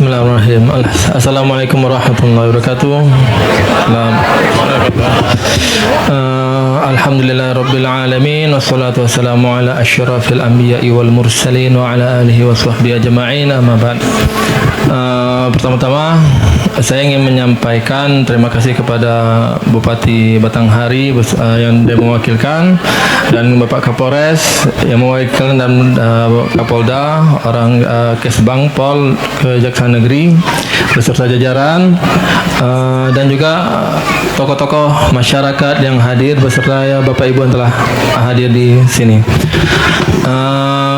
Bismillahirrahmanirrahim. Assalamualaikum warahmatullahi wabarakatuh. Alhamdulillahirabbil alamin wassalatu wassalamu ala asyrafil anbiya'i wal mursalin wa ala alihi wa sahbihi ajma'in. Amma ba'd. Pertama-tama saya ingin menyampaikan terima kasih kepada Bupati Batanghari yang mewakilkan, dan Bapak Kapolres yang mewakilkan, dan Kapolda, orang Kesbang Pol Kejaksaan Negeri beserta jajaran, dan juga tokoh-tokoh masyarakat yang hadir beserta Bapak Ibu yang telah hadir di sini.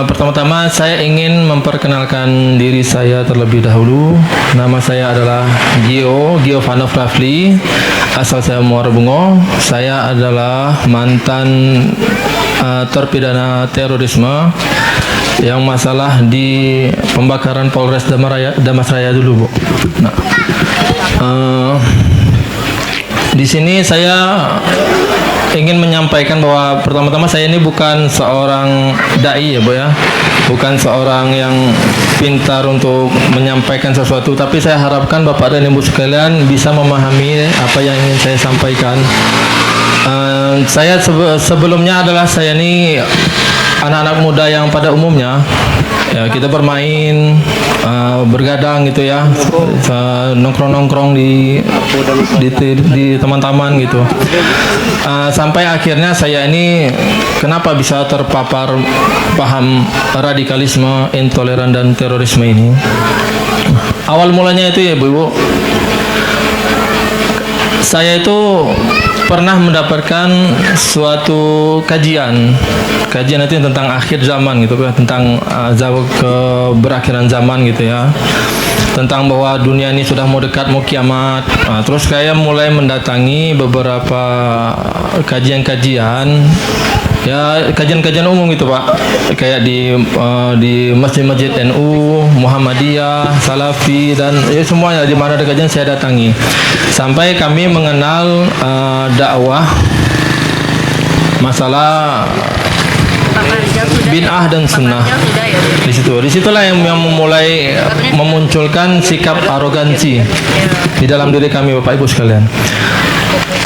Pertama-tama saya ingin memperkenalkan diri saya terlebih dahulu. Nama saya adalah Gio Vanov Rafli, asal saya Muara Bungo. Saya adalah mantan terpidana terorisme yang masalah di pembakaran Polres Damasraya dulu, Bu. Nah, di sini saya ingin menyampaikan bahwa pertama-tama saya ini bukan seorang dai, ya, Bu, ya. Bukan seorang yang pintar untuk menyampaikan sesuatu, tapi saya harapkan Bapak dan Ibu sekalian bisa memahami apa yang ingin saya sampaikan. Saya sebelumnya adalah saya ini anak-anak muda yang pada umumnya ya kita bermain, bergadang gitu ya, nongkrong-nongkrong di teman-teman gitu. Sampai akhirnya saya ini kenapa bisa terpapar paham radikalisme, intoleran dan terorisme ini. Awal mulanya itu ya Bu, saya itu pernah mendapatkan suatu kajian itu tentang akhir zaman gitu, tentang keberakhiran zaman gitu ya, tentang bahwa dunia ini sudah mau dekat, mau kiamat. Terus saya mulai mendatangi beberapa kajian-kajian, ya kajian-kajian umum gitu Pak, kayak di masjid-masjid NU, Muhammadiyah, Salafi, dan ya semuanya di mana ada kajian saya datangi, sampai kami mengenal dakwah masalah bid'ah dan sunnah. Disitulah yang memulai memunculkan sikap arogansi di dalam diri kami, Bapak Ibu sekalian.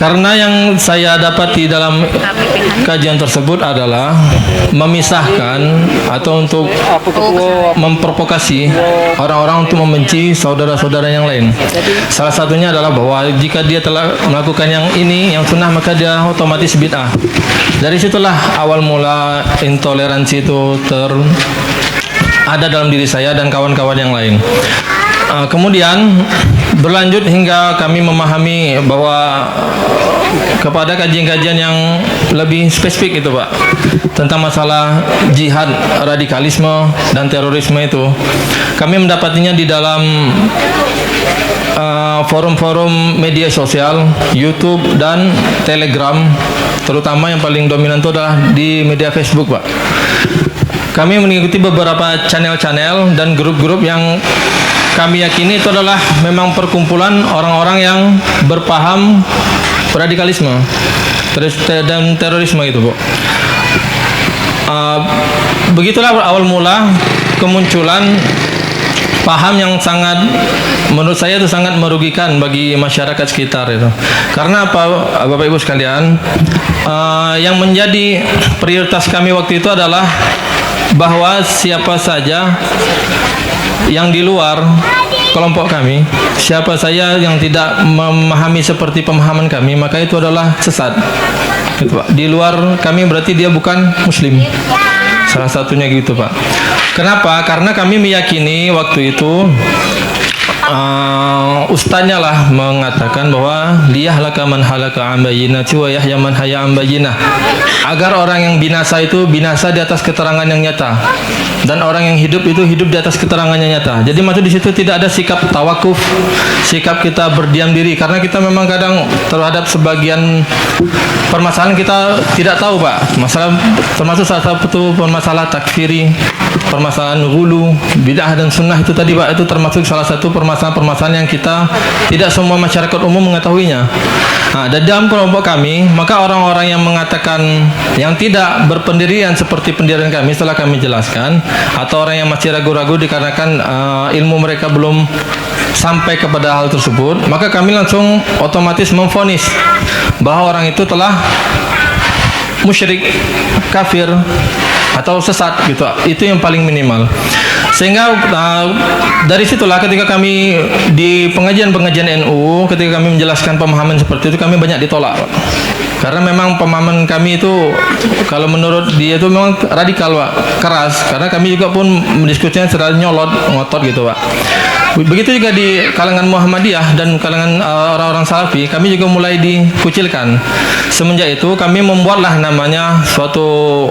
Karena yang saya dapati dalam kajian tersebut adalah memisahkan atau untuk memprovokasi orang-orang untuk membenci saudara-saudara yang lain. Salah satunya adalah bahwa jika dia telah melakukan yang ini, yang sunnah, maka dia otomatis bid'ah. Dari situlah awal mula intoleransi itu ada dalam diri saya dan kawan-kawan yang lain. Kemudian berlanjut hingga kami memahami bahwa kepada kajian-kajian yang lebih spesifik itu Pak, tentang masalah jihad, radikalisme dan terorisme itu, kami mendapatinya di dalam forum-forum media sosial, YouTube dan Telegram, terutama yang paling dominan itu adalah di media Facebook Pak. Kami mengikuti beberapa channel-channel dan grup-grup yang kami yakini itu adalah memang perkumpulan orang-orang yang berpaham radikalisme dan terorisme gitu Bu. Begitulah awal mula kemunculan paham yang sangat, menurut saya itu sangat merugikan bagi masyarakat sekitar itu. Karena apa, Bapak Ibu sekalian, yang menjadi prioritas kami waktu itu adalah bahwa siapa saja yang di luar kelompok kami, siapa saja yang tidak memahami seperti pemahaman kami, maka itu adalah sesat gitu, Pak. Di luar kami berarti dia bukan muslim. Salah satunya gitu Pak. Kenapa? Karena kami meyakini waktu itu ustadznya lah mengatakan bahwa liyahlaka man halaka an bayyinati wa yahya man haya an bayyinah, agar orang yang binasa itu binasa di atas keterangan yang nyata, dan orang yang hidup itu hidup di atas keterangan yang nyata. Jadi maksud di situ tidak ada sikap tawakuf, sikap kita berdiam diri, karena kita memang kadang terhadap sebagian permasalahan kita tidak tahu Pak. Masalah termasuk salah satu permasalahan takfiri, permasalahan ghulu, bid'ah dan sunnah itu tadi Pak, itu termasuk salah satu permasalahan permasalahan-permasalahan yang kita tidak semua masyarakat umum mengetahuinya. Nah, dan dalam kelompok kami, maka orang-orang yang mengatakan yang tidak berpendirian seperti pendirian kami setelah kami jelaskan, atau orang yang masih ragu-ragu dikarenakan ilmu mereka belum sampai kepada hal tersebut, maka kami langsung otomatis memvonis bahwa orang itu telah musyrik, kafir, atau sesat gitu. Itu yang paling minimal. Sehingga dari situlah ketika kami di pengajian-pengajian NU, ketika kami menjelaskan pemahaman seperti itu, kami banyak ditolak, Pak. Karena memang pemahaman kami itu kalau menurut dia itu memang radikal, Pak, keras. Karena kami juga pun mendiskusikan secara nyolot, ngotot gitu, Pak. Begitu juga di kalangan Muhammadiyah dan kalangan orang-orang Salafi, kami juga mulai dikucilkan. Semenjak itu kami membuatlah namanya suatu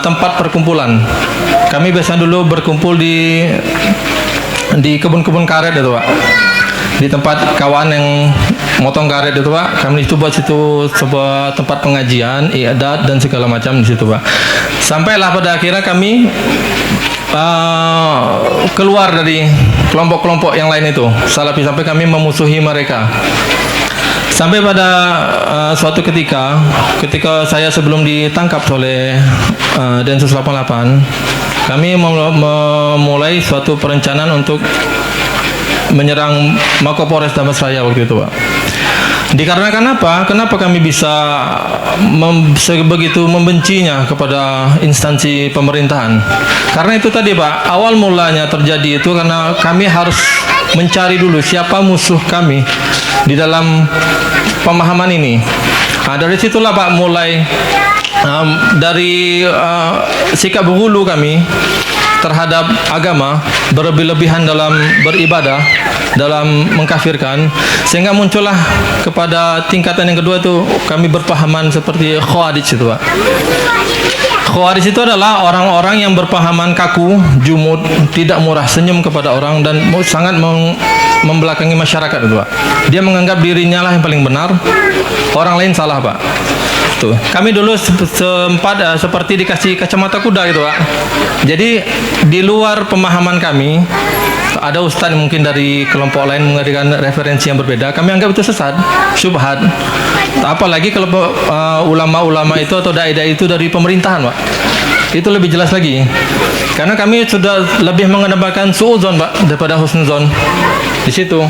tempat perkumpulan. Kami biasa dulu berkumpul di kebun-kebun karet itu, Pak. Di tempat kawan yang motong karet itu, Pak. Kami itu buat situ sebuah tempat pengajian, ibadat dan segala macam di situ, Pak. Sampailah pada akhirnya kami keluar dari kelompok-kelompok yang lain itu, Salafi, sampai kami memusuhi mereka. Sampai pada suatu ketika saya sebelum ditangkap oleh Densus 88, kami memulai suatu perencanaan untuk menyerang Mako Polres Damastraya waktu itu, Pak. Dikarenakan apa? Kenapa kami bisa begitu membencinya kepada instansi pemerintahan? Karena itu tadi, Pak, awal mulanya terjadi itu karena kami harus mencari dulu siapa musuh kami di dalam pemahaman ini. Nah, dari situlah, Pak, mulai dari sikap berhulu kami terhadap agama, berlebih-lebihan dalam beribadah, dalam mengkafirkan, sehingga muncullah kepada tingkatan yang kedua itu kami berpahaman seperti Khawarij itu, Pak. Khawarij itu adalah orang-orang yang berpahaman kaku, jumud, tidak murah senyum kepada orang, dan sangat membelakangi masyarakat itu, Pak. Dia menganggap dirinya lah yang paling benar, orang lain salah, Pak. Tuh, kami dulu sempat seperti dikasih kacamata kuda gitu, Pak. Jadi di luar pemahaman kami, ada ustadz mungkin dari kelompok lain memberikan referensi yang berbeda, kami anggap itu sesat, syubhat. Apalagi kalau ulama-ulama itu atau dai-dai itu dari pemerintahan, Pak. Itu lebih jelas lagi. Karena kami sudah lebih mengedepankan suudzon, Pak, daripada husnuzon. Di situ.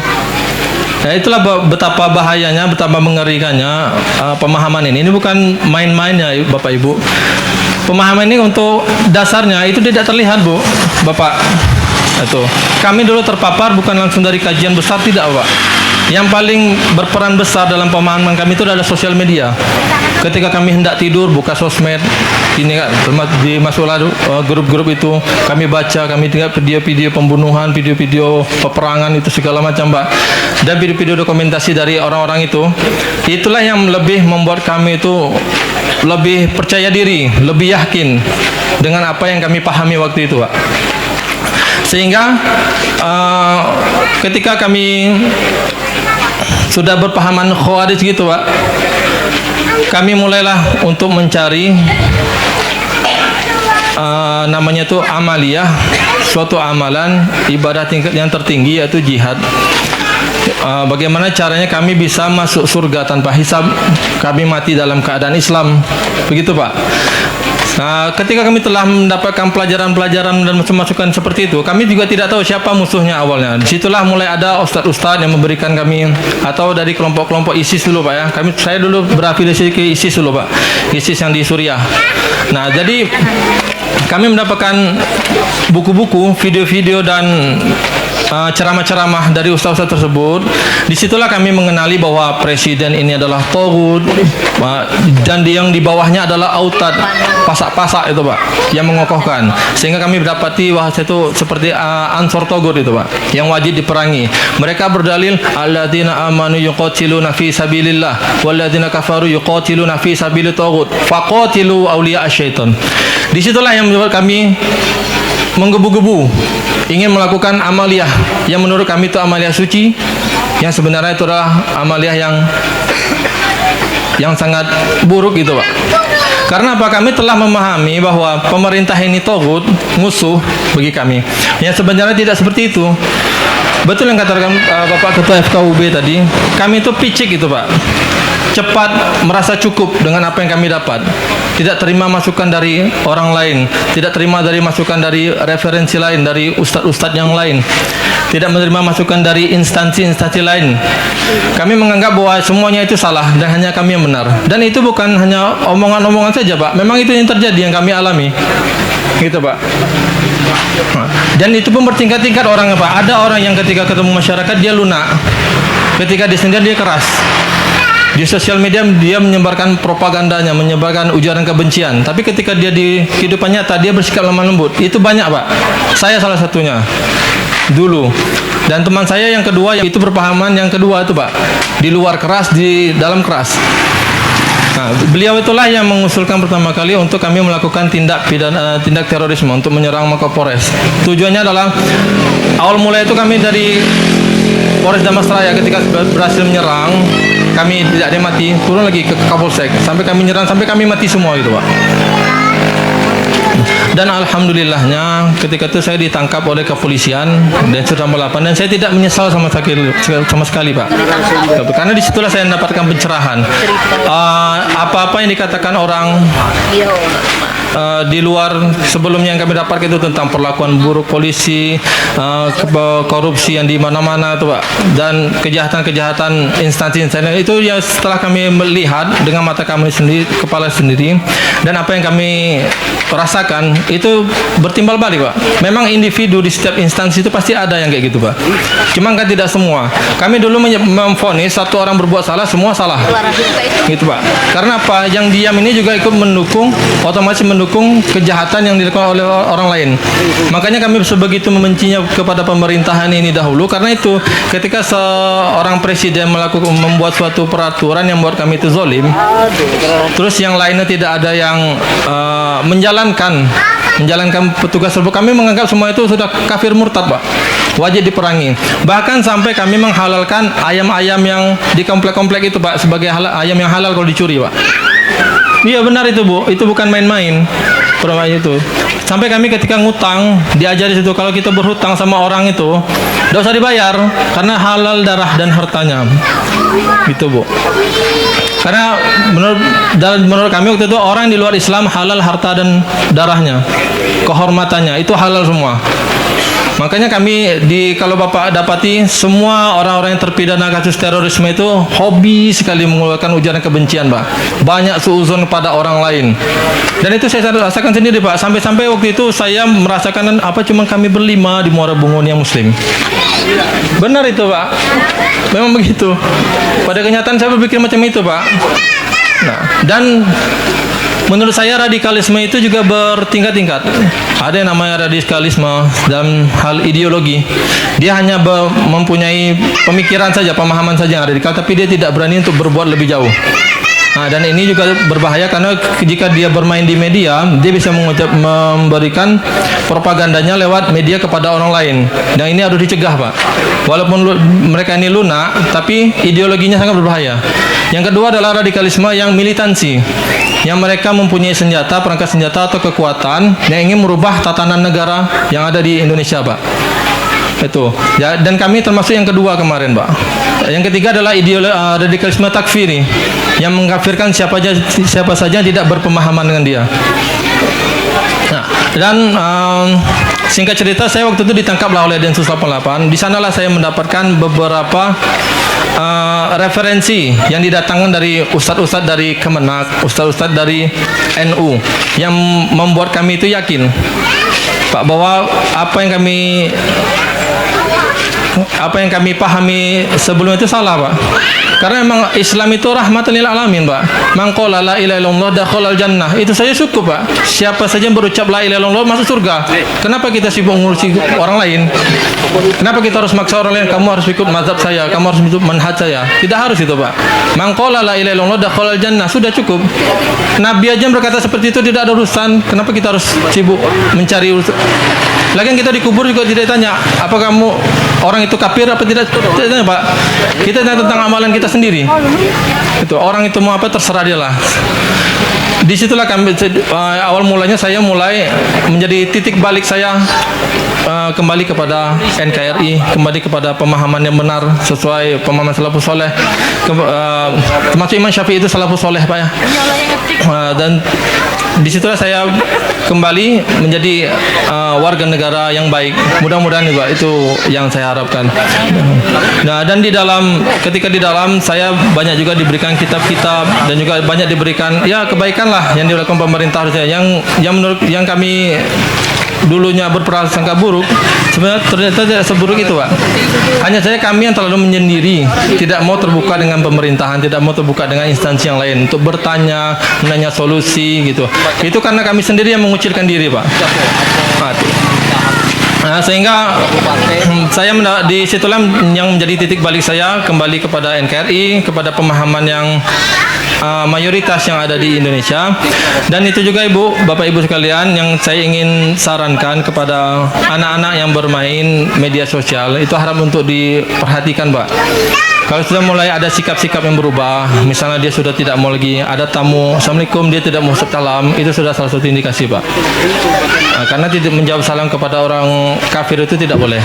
Nah, itulah betapa bahayanya, betapa mengerikannya pemahaman ini. Ini bukan main-mainnya, Bapak Ibu. Pemahaman ini untuk dasarnya itu tidak terlihat, Bu, Bapak. Itu kami dulu terpapar bukan langsung dari kajian besar, tidak, Pak. Yang paling berperan besar dalam pemahaman kami itu adalah sosial media. Ketika kami hendak tidur, buka sosmed, ini kan dimasuklah grup-grup itu, kami baca, kami tinggal video-video pembunuhan, video-video peperangan itu segala macam, Pak, dan video-video dokumentasi dari orang-orang itu. Itulah yang lebih membuat kami itu lebih percaya diri, lebih yakin dengan apa yang kami pahami waktu itu, Pak. Sehingga ketika kami sudah berpahaman Khawarij gitu, Pak, kami mulailah untuk mencari namanya itu amaliyah, suatu amalan ibadah tingkat yang tertinggi, yaitu jihad. Bagaimana caranya kami bisa masuk surga tanpa hisab, kami mati dalam keadaan Islam, begitu, Pak. Nah, ketika kami telah mendapatkan pelajaran-pelajaran dan masukan seperti itu, kami juga tidak tahu siapa musuhnya awalnya. Disitulah mulai ada ustadz-ustadz yang memberikan kami, atau dari kelompok-kelompok ISIS dulu, Pak, ya. Saya dulu berafiliasi ke ISIS dulu, Pak. ISIS yang di Suriah. Nah, jadi kami mendapatkan buku-buku, video-video dan ceramah-ceramah dari ustaz-ustaz tersebut. Disitulah kami mengenali bahwa presiden ini adalah togut, dan yang di bawahnya adalah autad, pasak-pasak itu, Pak, yang mengokohkan. Sehingga kami mendapati bahwa itu seperti ansor togut itu, Pak, yang wajib diperangi. Mereka berdalil alladzina amanu yuqatiluna fi sabilillah walladzina kafaru yuqatiluna fi sabilit togut faqatilu awliya asyaiton. Disitulah yang membuat kami menggebu-gebu ingin melakukan amaliyah yang menurut kami itu amaliyah suci, yang sebenarnya itu adalah amaliyah yang sangat buruk gitu, Pak. Karena apa? Kami telah memahami bahwa pemerintah ini togut, musuh bagi kami. Yang sebenarnya tidak seperti itu. Betul yang katakan Bapak Ketua FKUB tadi, kami itu picik itu Pak. Cepat merasa cukup dengan apa yang kami dapat. Tidak terima masukan dari orang lain, tidak terima dari masukan dari referensi lain, dari ustadz-ustadz yang lain, tidak menerima masukan dari instansi-instansi lain. Kami menganggap bahwa semuanya itu salah dan hanya kami yang benar. Dan itu bukan hanya omongan-omongan saja Pak, memang itu yang terjadi, yang kami alami. Gitu Pak. Dan itu pun bertingkat-tingkat orangnya Pak. Ada orang yang ketika ketemu masyarakat dia lunak, ketika di sendiri dia keras. Di sosial media dia menyebarkan propagandanya, menyebarkan ujaran kebencian. Tapi ketika dia di kehidupan nyata dia bersikap lemah lembut. Itu banyak Pak. Saya salah satunya dulu. Dan teman saya yang kedua, yang itu berpahaman yang kedua itu Pak. Di luar keras, di dalam keras. Nah, beliau itulah yang mengusulkan pertama kali untuk kami melakukan tindak terorisme untuk menyerang Mapolres. Tujuannya adalah awal mulai itu kami dari Polres Damastraya ketika berhasil menyerang, kami tidak ada mati, turun lagi ke Kapolsek sampai kami menyerang, sampai kami mati semua gitu Pak. Dan alhamdulillahnya ketika itu saya ditangkap oleh kepolisian dan sudah melapan, dan saya tidak menyesal sama sekali Pak. Karena disitulah saya mendapatkan pencerahan. Apa-apa yang dikatakan orang di luar sebelumnya yang kami dapat itu tentang perlakuan buruk polisi, korupsi yang di mana-mana tuh Pak, dan kejahatan-kejahatan instansi-instansi itu ya setelah kami melihat dengan mata kami sendiri, kepala sendiri, dan apa yang kami rasakan itu bertimbal balik Pak. Memang individu di setiap instansi itu pasti ada yang kayak gitu Pak. Cuma kan tidak semua. Kami dulu memvonis satu orang berbuat salah, semua salah. Gitu Pak. Karena apa? Yang diam ini juga ikut mendukung, otomatis mendukung kejahatan yang dilakukan oleh orang lain. Makanya kami sebegitu membencinya kepada pemerintahan ini dahulu, karena itu ketika seorang presiden membuat suatu peraturan yang membuat kami itu zolim, terus yang lainnya tidak ada yang menjalankan petugas tersebut, kami menganggap semua itu sudah kafir murtad Pak, wajib diperangi. Bahkan sampai kami menghalalkan ayam-ayam yang di komplek-komplek itu Pak sebagai ayam yang halal kalau dicuri Pak. Iya benar itu Bu, itu bukan main-main permainan itu. Sampai kami ketika ngutang diajar di situ, kalau kita berhutang sama orang itu tidak usah dibayar karena halal darah dan hartanya. Gitu Bu. Karena menurut kami waktu itu orang di luar Islam halal harta dan darahnya, kehormatannya itu halal semua. Makanya kami kalau Bapak dapati semua orang-orang yang terpidana kasus terorisme itu hobi sekali mengeluarkan ujaran kebencian Pak. Banyak suuzon pada orang lain. Dan itu saya rasakan sendiri Pak. Sampai-sampai waktu itu saya merasakan cuma kami berlima di Muara Bungon yang Muslim. Benar itu Pak. Memang begitu. Pada kenyataan saya berpikir macam itu Pak. Nah, dan menurut saya radikalisme itu juga bertingkat-tingkat. Ada yang namanya radikalisme dalam hal ideologi. Dia hanya mempunyai pemikiran saja, pemahaman saja yang radikal, tapi dia tidak berani untuk berbuat lebih jauh. Nah, dan ini juga berbahaya karena jika dia bermain di media, dia bisa memberikan propagandanya lewat media kepada orang lain. Dan ini harus dicegah Pak. Walaupun mereka ini lunak, tapi ideologinya sangat berbahaya. Yang kedua adalah radikalisme yang militansi, yang mereka mempunyai senjata, perangkat senjata atau kekuatan yang ingin merubah tatanan negara yang ada di Indonesia Pak. Itu ya, dan kami termasuk yang kedua kemarin Pak. Yang ketiga adalah radikalisme takfiri, yang mengkafirkan siapa saja yang tidak berpemahaman dengan dia. Nah, dan singkat cerita, saya waktu itu ditangkaplah oleh Densus 88. Di sanalah saya mendapatkan beberapa referensi yang didatangkan dari ustadz-ustadz dari Kemenak, ustadz-ustadz dari NU, yang membuat kami itu yakin Pak bahwa apa yang kami pahami sebelum itu salah Pak. Karena memang Islam itu rahmatan lil alamin Pak. Man qala la ilaha illallah dakhalal jannah. Itu saja cukup Pak. Siapa saja yang berucap la ilaha illallah masuk surga. Kenapa kita sibuk ngurusi orang lain? Kenapa kita harus maksa orang lain, kamu harus ikut mazhab saya, kamu harus ikut manhaj saya? Tidak harus itu Pak. Man qala la ilaha illallah dakhalal jannah, sudah cukup. Nabi aja berkata seperti itu, tidak ada urusan. Kenapa kita harus sibuk mencari urusan? Lagian kita dikubur juga tidak ditanya apa kamu orang itu kafir apa tidak, tidak tanya Pak. Kita tentang amalan kita sendiri. Itu orang itu mau apa terserah dia lah. Disitulah kami awal mulanya saya mulai menjadi titik balik saya kembali kepada NKRI, kembali kepada pemahaman yang benar sesuai pemahaman salafus soleh. Termasuk Imam Syafi'i itu salafus soleh Pak ya. Dan disitulah saya kembali menjadi warga negara yang baik. Mudah-mudahan juga itu yang saya harapkan. Nah, dan ketika di dalam saya banyak juga diberikan kitab-kitab dan juga banyak diberikan ya kebaikan lah yang dilakukan pemerintah yang menurut yang kami dulunya berprasangka buruk, sebenarnya ternyata tidak seburuk itu Pak. Hanya saya kami yang terlalu menyendiri, tidak mau terbuka dengan pemerintahan, tidak mau terbuka dengan instansi yang lain untuk bertanya, menanya solusi gitu. Itu karena kami sendiri yang mengucilkan diri Pak. Nah, sehingga saya di situlah yang menjadi titik balik saya kembali kepada NKRI, kepada pemahaman yang mayoritas yang ada di Indonesia. Dan itu juga Ibu, Bapak Ibu sekalian, yang saya ingin sarankan kepada anak-anak yang bermain media sosial, itu harap untuk diperhatikan Pak. Kalau sudah mulai ada sikap-sikap yang berubah, misalnya dia sudah tidak mau lagi ada tamu, Assalamualaikum, dia tidak mau salam, itu sudah salah satu indikasi Pak. Karena tidak menjawab salam kepada orang kafir itu tidak boleh.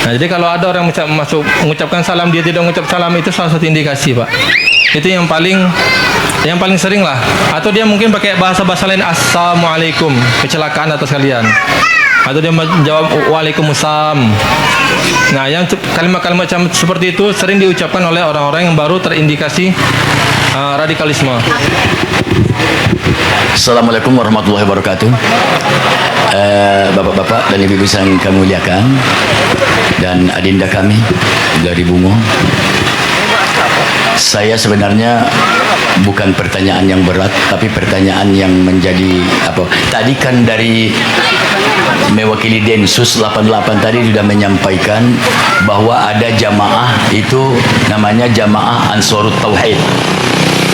Nah, jadi kalau ada orang masuk mengucapkan salam, dia tidak mengucap salam, itu salah satu indikasi Pak. Itu yang paling sering lah. Atau dia mungkin pakai bahasa-bahasa lain, Assalamualaikum, kecelakaan atas kalian. Atau dia menjawab Waalaikumsalam. Nah, yang kalimat-kalimat seperti itu sering diucapkan oleh orang-orang yang baru terindikasi radikalisme. Assalamualaikum warahmatullahi wabarakatuh. Bapak-bapak dan ibu-ibu yang kami muliakan, dan adinda kami dari Bungo, saya sebenarnya bukan pertanyaan yang berat, tapi pertanyaan yang menjadi apa? Tadi kan dari mewakili Densus 88 tadi sudah menyampaikan bahwa ada jamaah itu namanya Jamaah Ansarut Tauhid,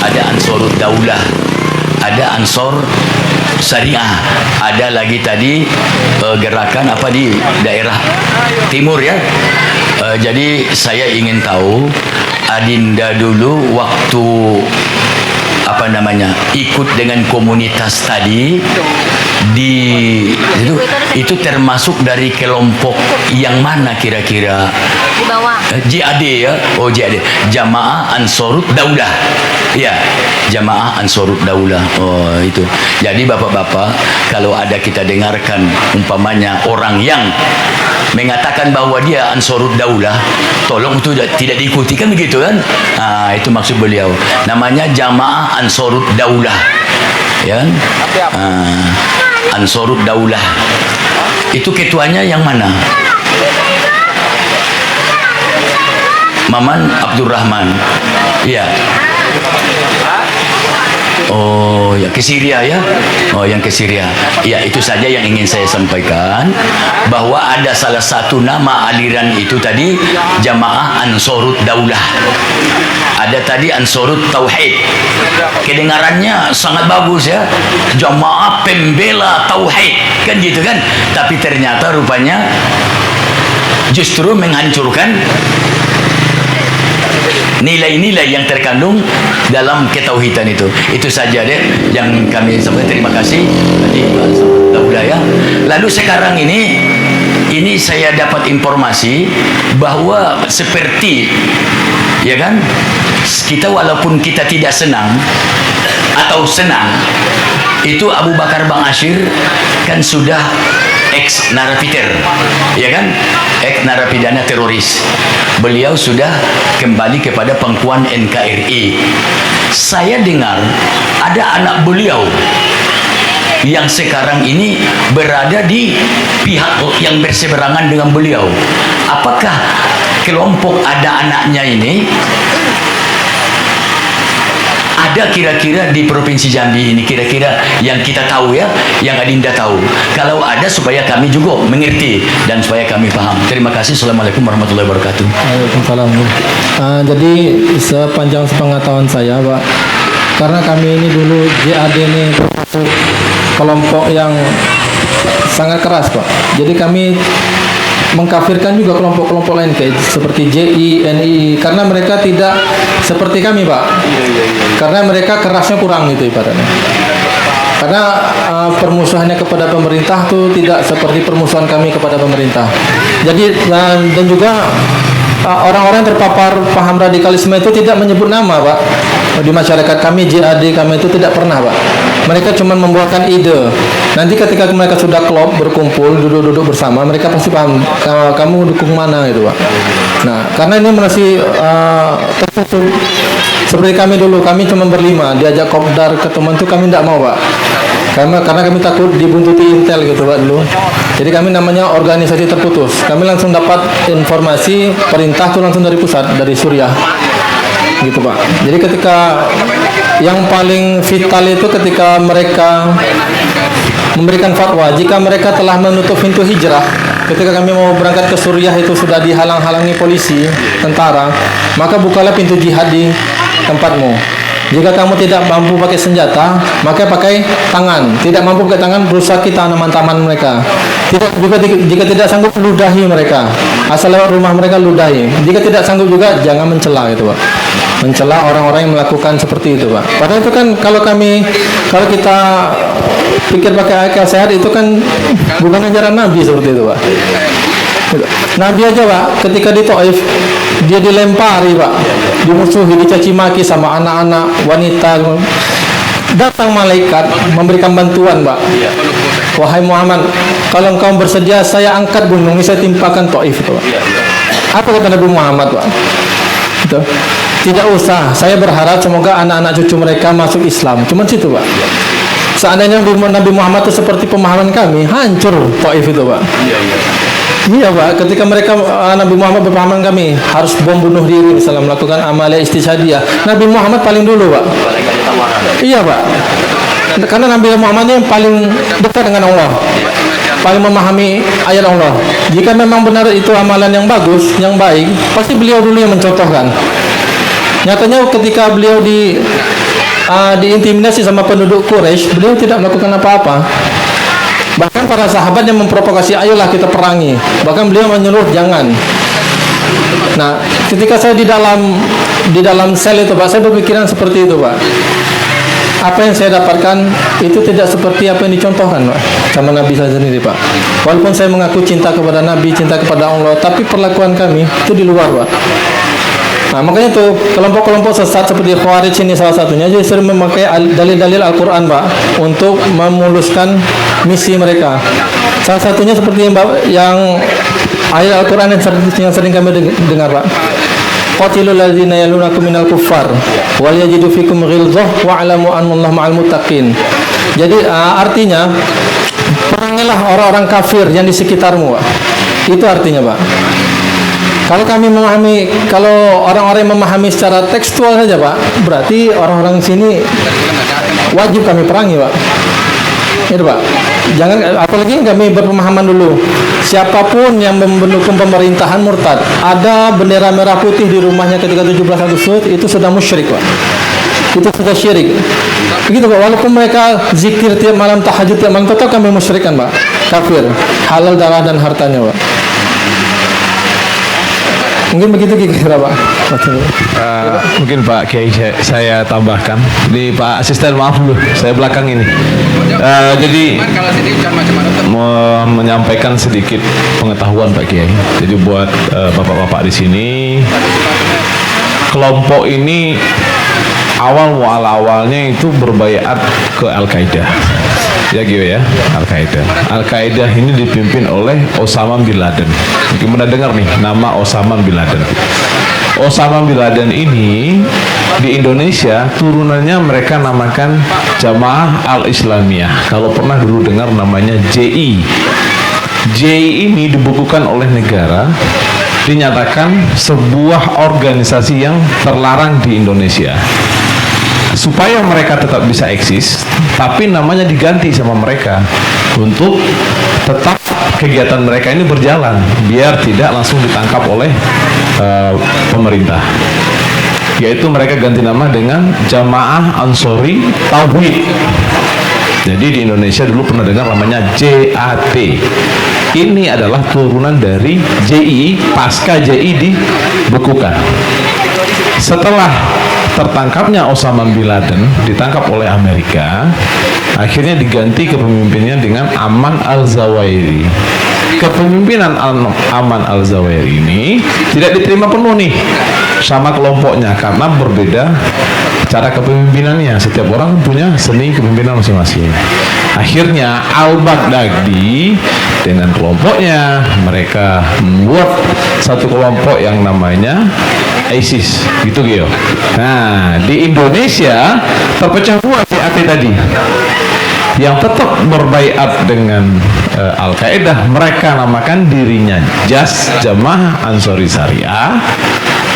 ada Ansarut Daulah, ada Ansor Syariah, ada lagi tadi gerakan apa di daerah timur ya. Jadi saya ingin tahu adinda dulu waktu apa namanya ikut dengan komunitas tadi itu termasuk dari kelompok yang mana kira-kira? Di bawah. JAD ya. Oh, JAD, Jamaah Ansarut Daulah. Ya, Jamaah Ansarut Daulah. Oh, itu. Jadi bapak-bapak, kalau ada kita dengarkan umpamanya orang yang mengatakan bahwa dia Ansarut Daulah, tolong itu tidak diikuti kan begitu kan? Nah, itu maksud beliau. Namanya Jamaah Ansarut Daulah. Ya. Ansarut Daulah. Itu ketuanya yang mana? Maman Abdurrahman. Iya. Oh ya, ke Syria ya. Oh, yang ke Syria. Ya, itu saja yang ingin saya sampaikan, bahwa ada salah satu nama aliran itu tadi Jamaah Ansarut Daulah. Ada tadi Ansarut Tauhid. Kedengarannya sangat bagus ya. Jamaah Pembela Tauhid kan gitu kan. Tapi ternyata rupanya justru menghancurkan nilai-nilai yang terkandung dalam ketauhidan itu. Itu saja deh yang kami sampaikan. Terima kasih tadi Daulah ya. Lalu sekarang ini saya dapat informasi bahwa seperti ya kan, kita walaupun kita tidak senang atau senang, itu Abu Bakar Bang Asyir kan sudah ex narapidana, ya kan, ex narapidana teroris. Beliau sudah kembali kepada pangkuan NKRI. Saya dengar ada anak beliau yang sekarang ini berada di pihak yang berseberangan dengan beliau. Apakah kelompok ada anaknya ini ada kira-kira di Provinsi Jambi ini, kira-kira yang kita tahu ya, yang adinda tahu? Kalau ada, supaya kami juga mengerti dan supaya kami paham. Terima kasih. Assalamualaikum warahmatullahi wabarakatuh. Waalaikumsalam. Jadi sepanjang sepengetahuan saya Pak, karena kami ini dulu JAD ini kelompok yang sangat keras Pak. Jadi kami mengkafirkan juga kelompok-kelompok lain kayak seperti JI, NI, karena mereka tidak seperti kami, Pak. Karena mereka kerasnya kurang gitu ibaratnya. Karena permusuhannya kepada pemerintah itu tidak seperti permusuhan kami kepada pemerintah. Jadi dan juga orang-orang terpapar paham radikalisme itu tidak menyebut nama, Pak. Di masyarakat kami, JAD kami itu tidak pernah, Pak. Mereka cuma membuahkan ide. Nanti ketika mereka sudah klop, berkumpul, duduk-duduk bersama, mereka pasti paham kamu dukung mana gitu, Pak. Nah, karena ini masih tertutup. Seperti kami dulu, kami cuma berlima, diajak kopdar ke teman itu kami tidak mau, Pak. Karena kami takut dibuntuti intel gitu, Pak, dulu. Jadi kami namanya organisasi terputus. Kami langsung dapat informasi perintah itu langsung dari pusat, dari Suriah. Gitu, Pak. Jadi ketika yang paling vital itu ketika mereka memberikan fatwa, jika mereka telah menutup pintu hijrah, ketika kami mau berangkat ke Suriah itu sudah dihalang-halangi polisi, tentara, maka bukalah pintu jihad di tempatmu. Jika kamu tidak mampu pakai senjata, maka pakai tangan. Tidak mampu pakai tangan, rusaki tanaman-tanaman mereka. Jika tidak sanggup, ludahi mereka. Asal lewat rumah mereka, ludahi. Jika tidak sanggup juga, jangan mencela gitu, Pak. Mencela orang-orang yang melakukan seperti itu, Pak. Padahal itu kan kalau kita pikir pakai akal sehat itu kan bukan ajaran Nabi seperti itu, Pak. Nabi aja, Pak, ketika di Taif dia dilempari, Pak, dimusuhi, dicaci maki sama anak-anak, wanita. Datang malaikat memberikan bantuan, Pak. Wahai Muhammad, kalau engkau bersedia, saya angkat gunung ini, saya timpakan Taif itu, Pak. Apa kata Nabi Muhammad, Pak? Itu. Tidak usah, saya berharap semoga anak-anak cucu mereka masuk Islam. Cuma situ, Pak. Seandainya Nabi Muhammad itu seperti pemahaman kami, hancur Taif itu, Pak. Iya, Pak, ketika mereka Nabi Muhammad berpahaman kami harus bom bunuh diri misalnya melakukan amalia istisyadiyah, Nabi Muhammad paling dulu, Pak. Iya, Pak. Karena Nabi Muhammad yang paling dekat dengan Allah, paling memahami ayat Allah. Jika memang benar itu amalan yang bagus, yang baik, pasti beliau dulu yang mencontohkan. Nyatanya ketika beliau diintimidasi sama penduduk Quraisy, beliau tidak melakukan apa-apa. Bahkan para sahabat yang memprovokasi, ayolah kita perangi. Bahkan beliau menyuruh jangan. Nah, ketika saya di dalam sel itu, Pak, saya berpikiran seperti itu, Pak. Apa yang saya dapatkan itu tidak seperti apa yang dicontohkan, Pak, sama Nabi saya sendiri, Pak. Walaupun saya mengaku cinta kepada Nabi, cinta kepada Allah, tapi perlakuan kami itu di luar, Pak. Nah, makanya tuh kelompok-kelompok sesat seperti Khawarij ini salah satunya, jadi sering memakai dalil-dalil Al-Quran, Pak, untuk memuluskan misi mereka. Salah satunya seperti yang ayat Al-Quran yang sering kami dengar, Pak. Qatilul ladzina yalunakum minal kuffar wal yajidu fikum ghilzah wa'lamu annallaha ma'al muttaqin. Jadi artinya perangilah orang-orang kafir yang di sekitarmu, Pak. Itu artinya, Pak. Kalau kami memahami, kalau orang-orang yang memahami secara tekstual saja, Pak, berarti orang-orang sini wajib kami perangi, Pak. Itu, Pak. Jangan, apalagi kami berpemahaman dulu. Siapapun yang mendukung pemerintahan murtad, ada bendera merah putih di rumahnya ketika 17 Agustus, itu sudah musyrik, Pak. Itu sudah syirik. Begitu, Pak. Walaupun mereka zikir tiap malam, tahajud tiap malam, tetap kami musyrikan, Pak. Kafir, halal darah dan hartanya, Pak. Mungkin begitu kira-kira, Pak. Mungkin Pak Kiai saya tambahkan di Pak Asisten, maaf dulu saya belakang ini. Jadi mau menyampaikan sedikit pengetahuan Pak Kiai. Jadi buat bapak-bapak di sini, kelompok ini awalnya itu berbaiat ke Al-Qaeda. Ya gitu ya, Al-Qaeda. Al-Qaeda ini dipimpin oleh Osama bin Laden. Mungkin pernah dengar nih nama Osama bin Laden. Osama bin Laden ini di Indonesia turunannya mereka namakan Jamaah Al-Islamiyah. Kalau pernah dulu dengar namanya JI. JI ini dibukukan oleh negara, dinyatakan sebuah organisasi yang terlarang di Indonesia. Supaya mereka tetap bisa eksis, tapi namanya diganti sama mereka untuk tetap kegiatan mereka ini berjalan, biar tidak langsung ditangkap oleh pemerintah. Yaitu mereka ganti nama dengan Jamaah Ansori Tauhid. Jadi di Indonesia dulu pernah dengar namanya JAT, ini adalah turunan dari JII pasca JII dibekukan. Setelah tertangkapnya Osama bin Laden, ditangkap oleh Amerika, akhirnya diganti kepemimpinannya dengan Aman al-Zawairi. Kepemimpinan Aman al-Zawairi ini tidak diterima penuh nih sama kelompoknya karena berbeda cara kepemimpinannya. Setiap orang punya seni kepemimpinan masing-masing. Akhirnya al-Baghdadi dengan kelompoknya, mereka membuat satu kelompok yang namanya ISIS, gitu Gio. Nah, di Indonesia terpecah dua JAD tadi. Yang tetap berbaiat dengan Al-Qaeda, mereka namakan dirinya JAS, Jamaah Ansori Syariah.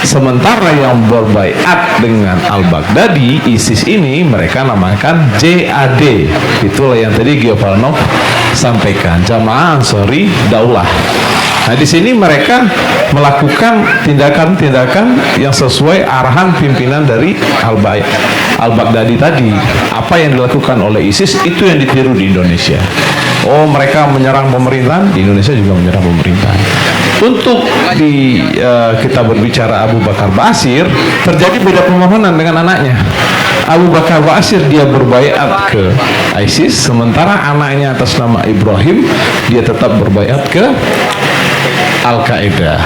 Sementara yang berbaiat dengan Al-Baghdadi, ISIS ini, mereka namakan JAD. Itulah yang tadi Gio Falnov sampaikan, Jamaah Ansori Daulah. Nah, di sini mereka melakukan tindakan-tindakan yang sesuai arahan pimpinan dari Al-Baghdadi tadi. Apa yang dilakukan oleh ISIS itu yang ditiru di Indonesia. Oh, mereka menyerang pemerintahan, di Indonesia juga menyerang pemerintahan. Untuk kita berbicara Abu Bakar Ba'asyir, terjadi beda pemahaman dengan anaknya. Abu Bakar Ba'asyir dia berbaiat ke ISIS, sementara anaknya atas nama Ibrahim dia tetap berbaiat ke Al-Qaeda.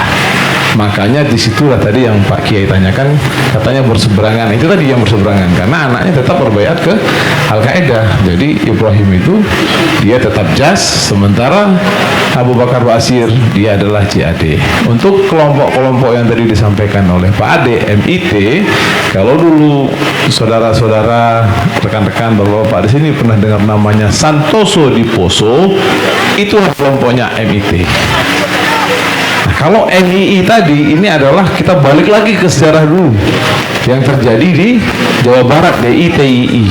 Makanya disitulah tadi yang Pak Kiai tanyakan, katanya berseberangan. Itu tadi yang berseberangan karena anaknya tetap berbaiat ke Al-Qaeda. Jadi Ibrahim itu dia tetap JAS, sementara Abu Bakar Ba'asyir dia adalah JAD. Untuk kelompok-kelompok yang tadi disampaikan oleh Pak Ade, MIT, kalau dulu saudara-saudara, rekan-rekan, bapak-bapak di sini pernah dengar namanya Santoso di Poso, itu kelompoknya MIT. Nah, kalau NII tadi, ini adalah kita balik lagi ke sejarah dulu yang terjadi di Jawa Barat, DITII.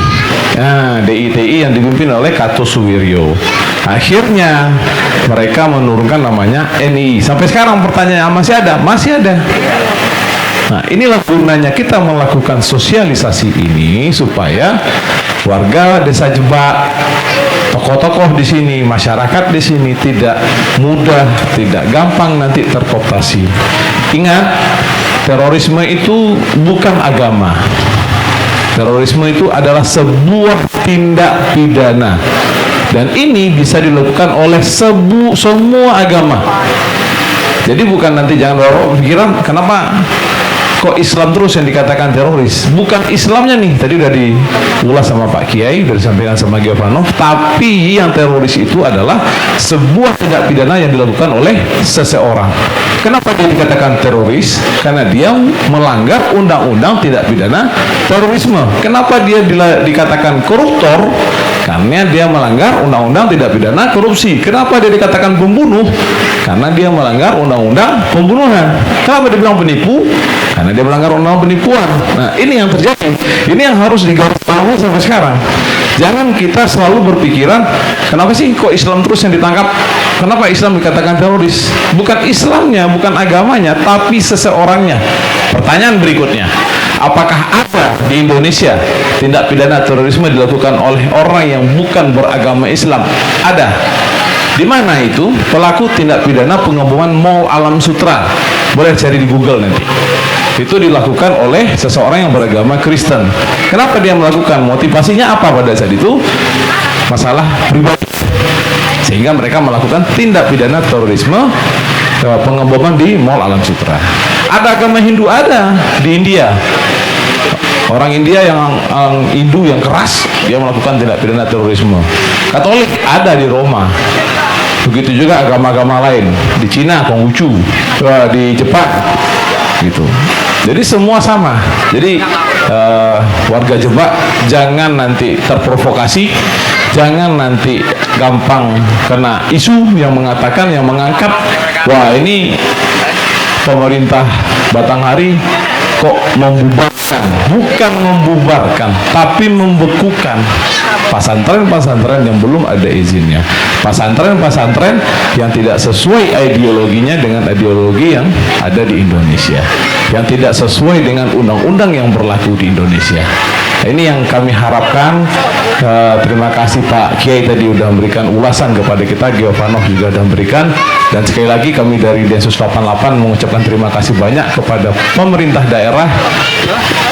Nah, DITII yang dipimpin oleh Cato Suwiryo. Akhirnya mereka menurunkan namanya NII. Sampai sekarang pertanyaan masih ada? Masih ada. Nah, inilah gunanya kita melakukan sosialisasi ini supaya warga Desa Jebak, tokoh-tokoh di sini, masyarakat di sini tidak mudah, tidak gampang nanti terkooptasi. Ingat, terorisme itu bukan agama. Terorisme itu adalah sebuah tindak pidana. Dan ini bisa dilakukan oleh semua agama. Jadi bukan nanti jangan berpikiran kenapa kok Islam terus yang dikatakan teroris. Bukan Islamnya nih, tadi udah diulas sama Pak Kiai, udah disampaikan sama Gio Falnov. Tapi yang teroris itu adalah sebuah tindak pidana yang dilakukan oleh seseorang. Kenapa dia dikatakan teroris? Karena dia melanggar undang-undang tindak pidana terorisme. Kenapa dia dikatakan koruptor? Karena dia melanggar undang-undang tindak pidana korupsi. Kenapa dia dikatakan pembunuh? Karena dia melanggar undang-undang pembunuhan. Kenapa dia bilang penipu? Karena dia melanggar undang-undang penipuan. Nah, ini yang terjadi. Ini yang harus digarisbawahi sampai sekarang. Jangan kita selalu berpikiran, kenapa sih kok Islam terus yang ditangkap? Kenapa Islam dikatakan teroris? Bukan Islamnya, bukan agamanya, tapi seseorangnya. Pertanyaan berikutnya, apakah ada di Indonesia tindak pidana terorisme dilakukan oleh orang yang bukan beragama Islam? Ada. Di mana itu? Pelaku tindak pidana pengeboman Mall Alam Sutra. Boleh cari di Google nanti. Itu dilakukan oleh seseorang yang beragama Kristen. Kenapa dia melakukan? Motivasinya apa pada saat itu? Masalah pribadi. Sehingga mereka melakukan tindak pidana terorisme pengeboman di Mall Alam Sutra. Ada agama Hindu, ada di India. Orang India yang Hindu yang keras, dia melakukan tindak pidana terorisme. Katolik ada di Roma. Begitu juga agama-agama lain di Cina, Konghucu, di Jepang, gitu. Jadi semua sama. Jadi warga Jebak jangan nanti terprovokasi, jangan nanti gampang kena isu yang mengatakan, yang mengangkat, wah ini pemerintah Batanghari kok membubarkan. Bukan membubarkan, tapi membekukan pasantren-pasantren yang belum ada izinnya, pasantren-pasantren yang tidak sesuai ideologinya dengan ideologi yang ada di Indonesia, yang tidak sesuai dengan undang-undang yang berlaku di Indonesia. Ini yang kami harapkan Terima kasih Pak Kiai tadi udah memberikan ulasan kepada kita, Giovanov juga udah memberikan, dan sekali lagi kami dari Densus 88 mengucapkan terima kasih banyak kepada pemerintah daerah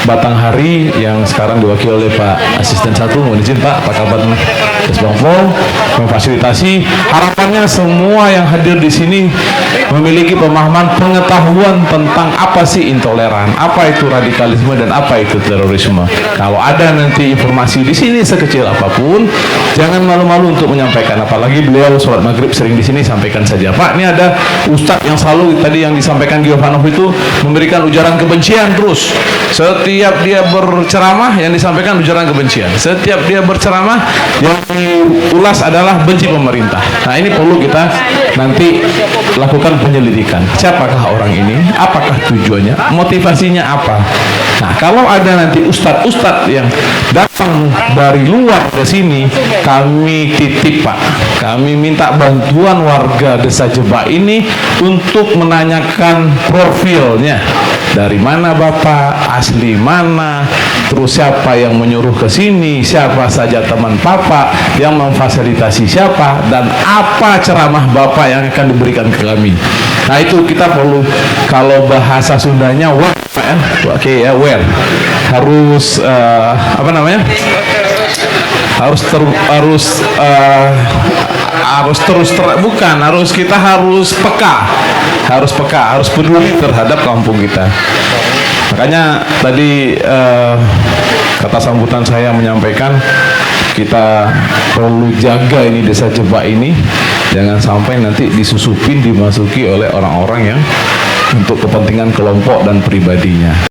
Batanghari yang sekarang diwakili oleh Pak Asisten 1. Mohon izin Pak Kabar Kesbangpol memfasilitasi. Harapannya semua yang hadir di sini memiliki pemahaman pengetahuan tentang apa sih intoleran, apa itu radikalisme, dan apa itu terorisme. Kalau ada nanti informasi di sini sekecil apapun, jangan malu-malu untuk menyampaikan. Apalagi beliau sholat maghrib sering di sini, sampaikan saja. Pak, ini ada ustadz yang selalu tadi yang disampaikan Giovanov itu memberikan ujaran kebencian terus. Setiap dia berceramah yang disampaikan ujaran kebencian. Setiap dia berceramah yang diulas adalah benci pemerintah. Nah, ini perlu kita nanti lakukan penyelidikan. Siapakah orang ini? Apakah tujuannya? Motivasinya apa? Nah, kalau ada nanti ustadz-ustadz yang datang dari luar ke sini, kami titip Pak, kami minta bantuan warga Desa Jebak ini untuk menanyakan profilnya. Dari mana Bapak, asli mana, terus siapa yang menyuruh ke sini, siapa saja teman Bapak, yang memfasilitasi siapa, dan apa ceramah Bapak yang akan diberikan ke kami. Nah, itu kita perlu, kalau bahasa Sundanya oke ya, harus kita harus peduli terhadap kampung kita. Makanya tadi kata sambutan saya menyampaikan kita perlu jaga ini Desa Jebak ini, jangan sampai nanti disusupin, dimasuki oleh orang-orang yang untuk kepentingan kelompok dan pribadinya.